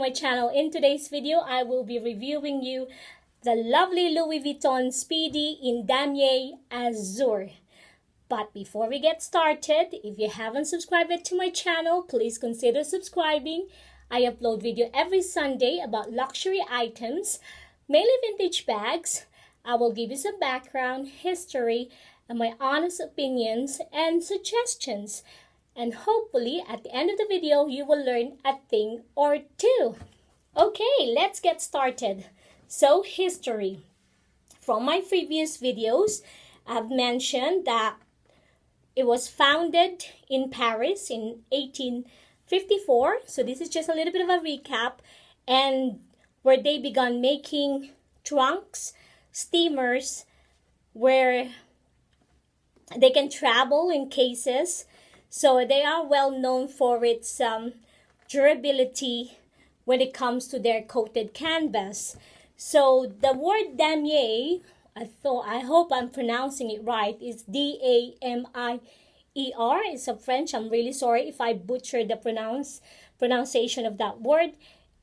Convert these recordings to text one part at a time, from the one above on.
my channel. In today's video, I will be reviewing you the lovely Louis Vuitton Speedy in Damier Azur. But before we get started, if you haven't subscribed yet to my channel, please consider subscribing. I upload video every Sunday about luxury items, mainly vintage bags. I will give you some background, history, and my honest opinions and suggestions. And hopefully, at the end of the video, you will learn a thing or two. Okay, let's get started. So, history. From my previous videos, I've mentioned that it was founded in Paris in 1854. So this is just a little bit of a recap. And where they began making trunks, steamers, where they can travel in cases. So they are well known for its durability when it comes to their coated canvas. So the word damier, I hope I'm pronouncing it right, is D-A-M-I-E-R. It's a French. I'm really sorry if I butchered the pronunciation of that word.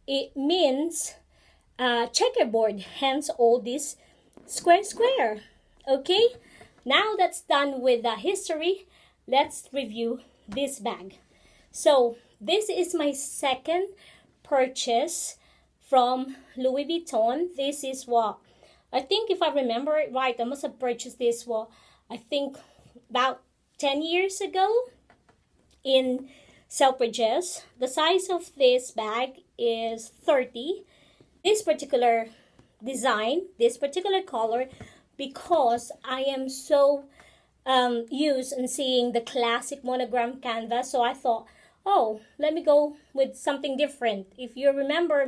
It means checkerboard, hence all this square. Okay, now that's done with the history. Let's review this bag. So this is my second purchase from Louis Vuitton. This is what, I think if I remember it right, I must have purchased this, I think about 10 years ago in Selfridges. The size of this bag is 30. This particular design, this particular color, because I am so used in seeing the classic monogram canvas, so I thought, oh, let me go with something different. If you remember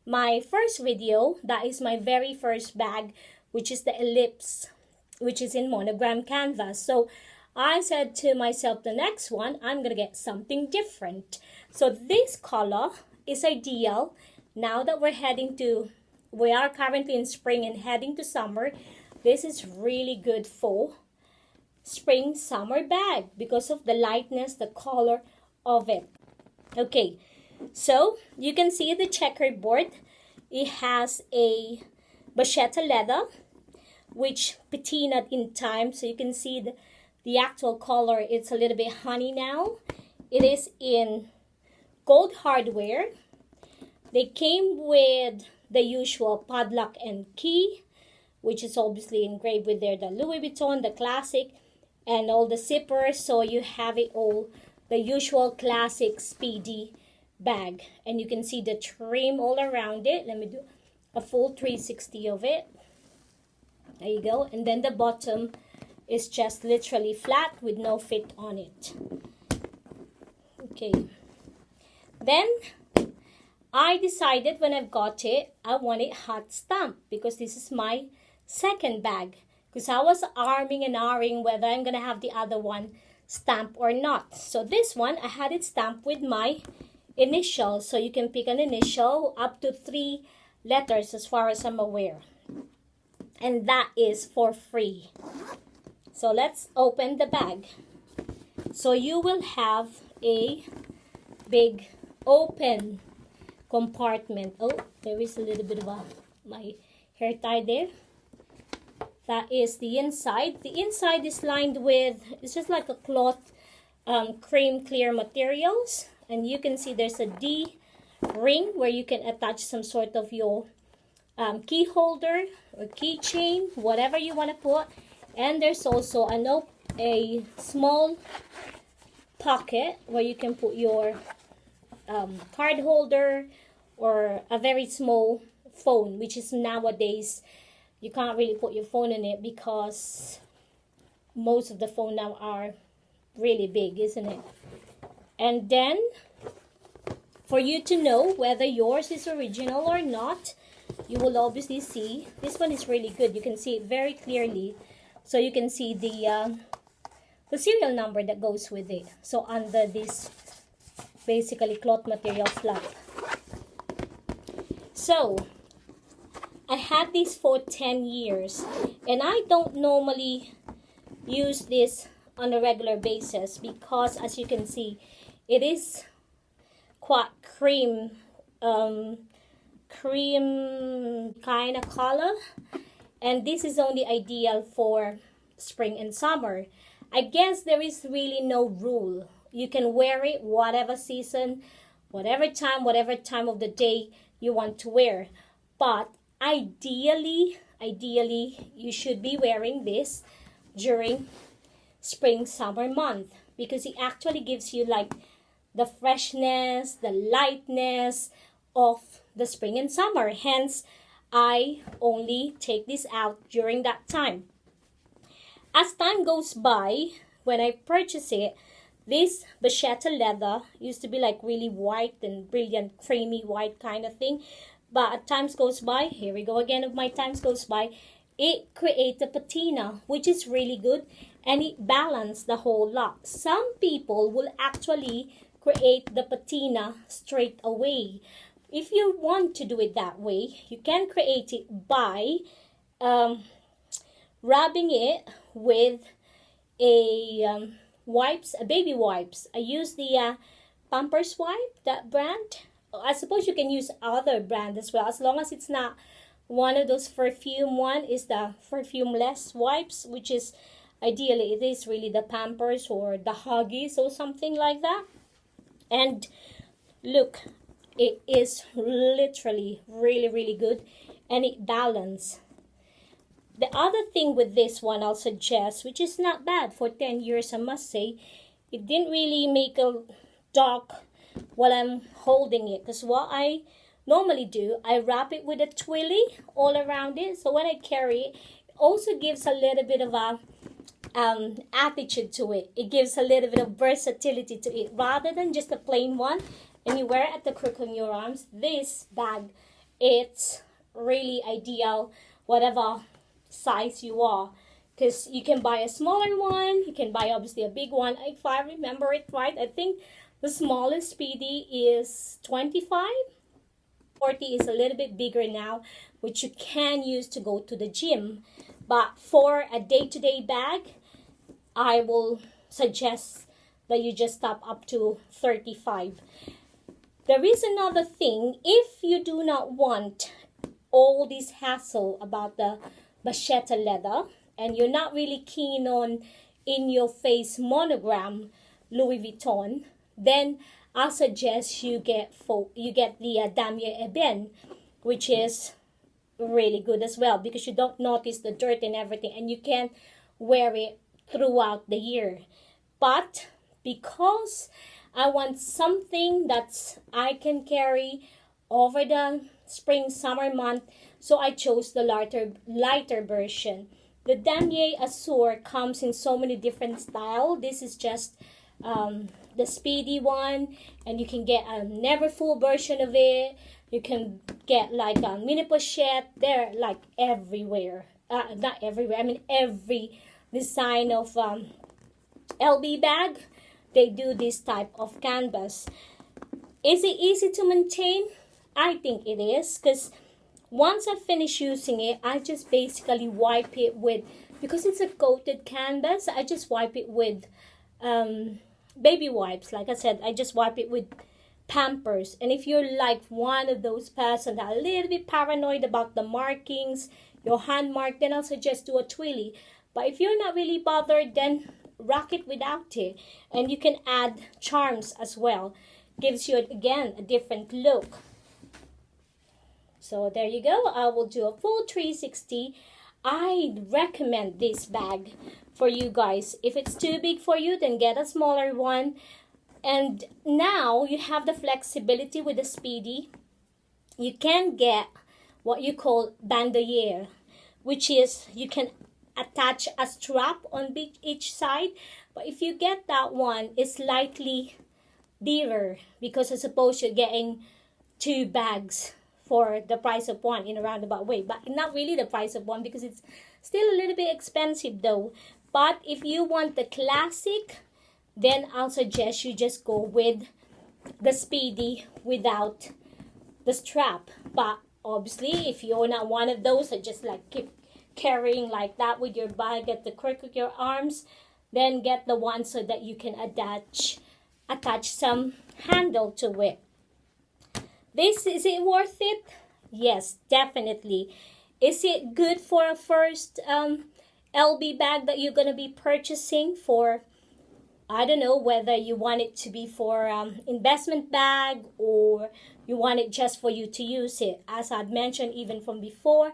my first video, that is my very first bag, which is the Ellipse, which is in monogram canvas. So I said to myself, the next one, I'm gonna get something different. So this color is ideal now that we are currently in spring and heading to summer. This is really good for spring summer bag because of the lightness, the color of it. Okay, so you can see the checkerboard. It has a bacheta leather which patinaed in time, so you can see the actual color. It's a little bit honey now. It is in gold hardware. They came with the usual padlock and key, which is obviously engraved with the Louis Vuitton, the classic, and all the zippers. So you have it all, the usual classic Speedy bag. And you can see the trim all around it. Let me do a full 360 of it. There you go. And then the bottom is just literally flat with no fit on it. Okay. Then I decided when I've got it, I want it hot stamped because this is my second bag. Because I was arming and ahhing whether I'm going to have the other one stamped or not. So this one, I had it stamped with my initials. So you can pick an initial up to 3 letters as far as I'm aware. And that is for free. So let's open the bag. So you will have a big open compartment. Oh, there is a little bit of my hair tie there. That is the inside. The inside is lined with, it's just like a cloth, cream clear materials. And you can see there's a D ring where you can attach some sort of your key holder or keychain, whatever you want to put. And there's also a small pocket where you can put your card holder or a very small phone, which is nowadays, you can't really put your phone in it because most of the phone now are really big, isn't it? And then for you to know whether yours is original or not, you will obviously see, this one is really good. You can see it very clearly. So you can see the serial number that goes with it. So under this basically cloth material flap. So I had this for 10 years and I don't normally use this on a regular basis because, as you can see, it is quite cream cream kind of color, and this is only ideal for spring and summer. I guess there is really no rule. You can wear it whatever season, whatever time of the day you want to wear. But ideally, you should be wearing this during spring summer month, because it actually gives you like the freshness, the lightness of the spring and summer. Hence, I only take this out during that time. As time goes by, when I purchase it, this vachetta leather used to be like really white and brilliant, creamy white kind of thing. But as times goes by, here we go again of my times goes by, it creates a patina, which is really good, and it balances the whole lot. Some people will actually create the patina straight away. If you want to do it that way, you can create it by rubbing it with a baby wipes. I use the Pampers wipe, that brand. I suppose you can use other brand as well, as long as it's not one of those perfume one. Is the perfume-less wipes, which is ideally it is really the Pampers or the Huggies or something like that. And look, it is literally really good, and it balances. The other thing with this one I'll suggest, which is not bad for 10 years, I must say, it didn't really make a dark while I'm holding it. Because what I normally do, I wrap it with a twilly all around it. So when I carry it, it also gives a little bit of a attitude to it. It gives a little bit of versatility to it. Rather than just a plain one, and you wear it at the crook on your arms, this bag, it's really ideal, whatever size you are, because you can buy a smaller one, you can buy obviously a big one. If I remember it right, I think the smallest Speedy is 25. 40 is a little bit bigger now, which you can use to go to the gym. But for a day-to-day bag, I will suggest that you just stop up to 35. There is another thing. If you do not want all this hassle about the vachetta leather, and you're not really keen on in your face monogram Louis Vuitton, then I suggest you get the Damier Azur, which is really good as well, because you don't notice the dirt and everything, and you can wear it throughout the year. But because I want something that I can carry over the spring summer month, so I chose the lighter version. The Damier Azur comes in so many different styles. This is just the Speedy one, and you can get a never full version of it. You can get like a mini pochette. They're like everywhere. Not everywhere, I mean every design of LB bag, they do this type of canvas. Is it easy to maintain? I think it is, because once I finish using it, I just basically wipe it with, because it's a coated canvas, I just wipe it with baby wipes. Like I said, I just wipe it with Pampers. And if you're like one of those persons that are a little bit paranoid about the markings, your hand mark, then I'll suggest do a twilly. But if you're not really bothered, then rock it without it. And you can add charms as well. Gives you, again, a different look. So there you go. I will do a full 360. I recommend this bag for you guys. If it's too big for you, then get a smaller one. And now you have the flexibility with the Speedy. You can get what you call bandolier, which is you can attach a strap on each side. But if you get that one, it's slightly dearer, because I suppose you're getting 2 bags for the price of one in a roundabout way. But not really the price of one, because it's still a little bit expensive though. But if you want the classic, then I'll suggest you just go with the Speedy without the strap. But obviously, if you're not one of those that just like keep carrying like that with your bag at the crook of your arms, then get the one so that you can attach some handle to it. This, is it worth it? Yes, definitely. Is it good for a first LB bag that you're going to be purchasing for, I don't know, whether you want it to be for investment bag or you want it just for you to use it. As I'd mentioned even from before,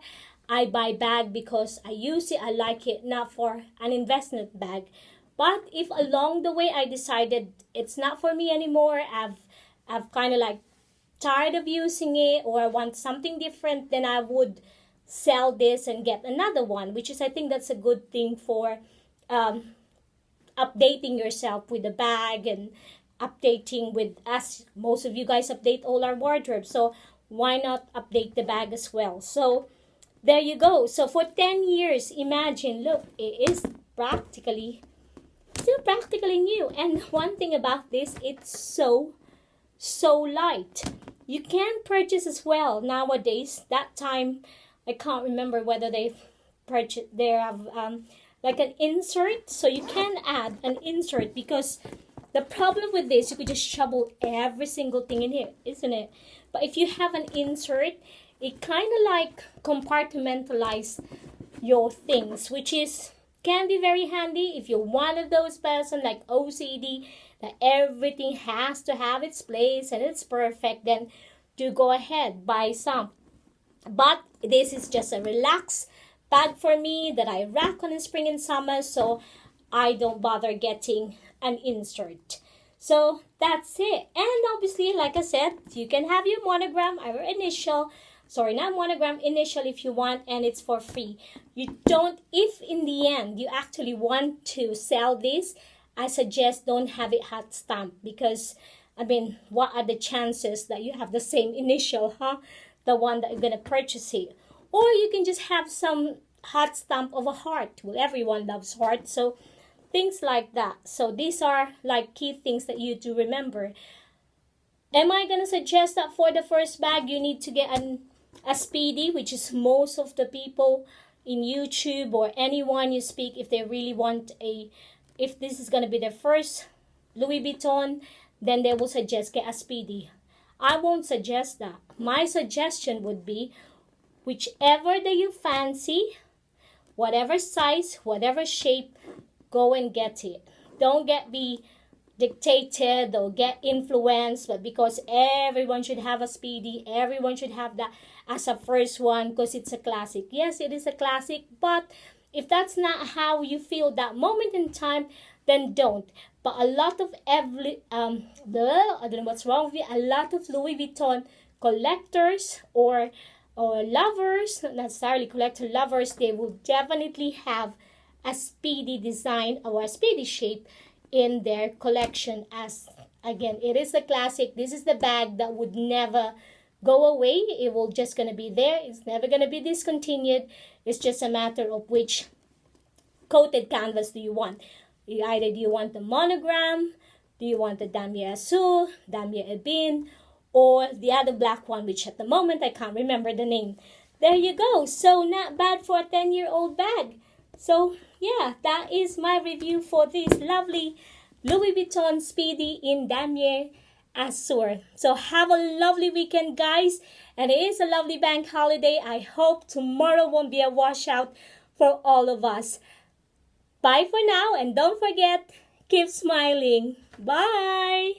I buy bag because I use it, I like it, not for an investment bag. But if along the way I decided it's not for me anymore, I've kind of like tired of using it or I want something different, then I would sell this and get another one, which is, I think that's a good thing for um, updating yourself with the bag and updating with us. Most of you guys update all our wardrobe, so why not update the bag as well? So there you go. So for 10 years, imagine, look, it is practically still practically new. And one thing about this, it's so light. You can purchase as well nowadays. That time, I can't remember whether they have like an insert, so you can add an insert, because the problem with this, you could just shovel every single thing in here, isn't it? But if you have an insert, it kind of like compartmentalize your things, which is can be very handy if you're one of those person like OCD that everything has to have its place and it's perfect. Then do go ahead, buy some. But this is just a relaxed bag for me that I rack on in spring and summer, so I don't bother getting an insert. So that's it. And obviously, like I said, you can have your monogram or initial. Sorry, not monogram, initial if you want, and it's for free. You don't, if in the end you actually want to sell this, I suggest don't have it hot stamped, because I mean, what are the chances that you have the same initial, huh? The one that you're gonna purchase it. Or you can just have some hot stamp of a heart. Well, everyone loves heart, so things like that. So these are like key things that you do remember. Am I gonna suggest that for the first bag you need to get a Speedy, which is most of the people in YouTube or anyone you speak, if they really want if this is gonna be their first Louis Vuitton, then they will suggest get a Speedy. I won't suggest that. My suggestion would be whichever that you fancy, whatever size, whatever shape, go and get it. Don't be dictated or get influenced, but because everyone should have a Speedy, everyone should have that as a first one because it's a classic. Yes, it is a classic, but if that's not how you feel that moment in time, then don't. But a lot of I don't know what's wrong with you, a lot of Louis Vuitton collectors or lovers, not necessarily collector lovers, they will definitely have a Speedy design or a Speedy shape in their collection. As again, it is a classic. This is the bag that would never go away. It will just gonna be there. It's never gonna be discontinued. It's just a matter of which coated canvas do you want. Either do you want the monogram, do you want the Damier Azur, Damier Ebin, or the other black one, which at the moment I can't remember the name. There you go. So not bad for a 10-year-old bag. So yeah, that is my review for this lovely Louis Vuitton Speedy in Damier Azur. So have a lovely weekend, guys. And it is a lovely bank holiday. I hope tomorrow won't be a washout for all of us. Bye for now, and don't forget, keep smiling. Bye!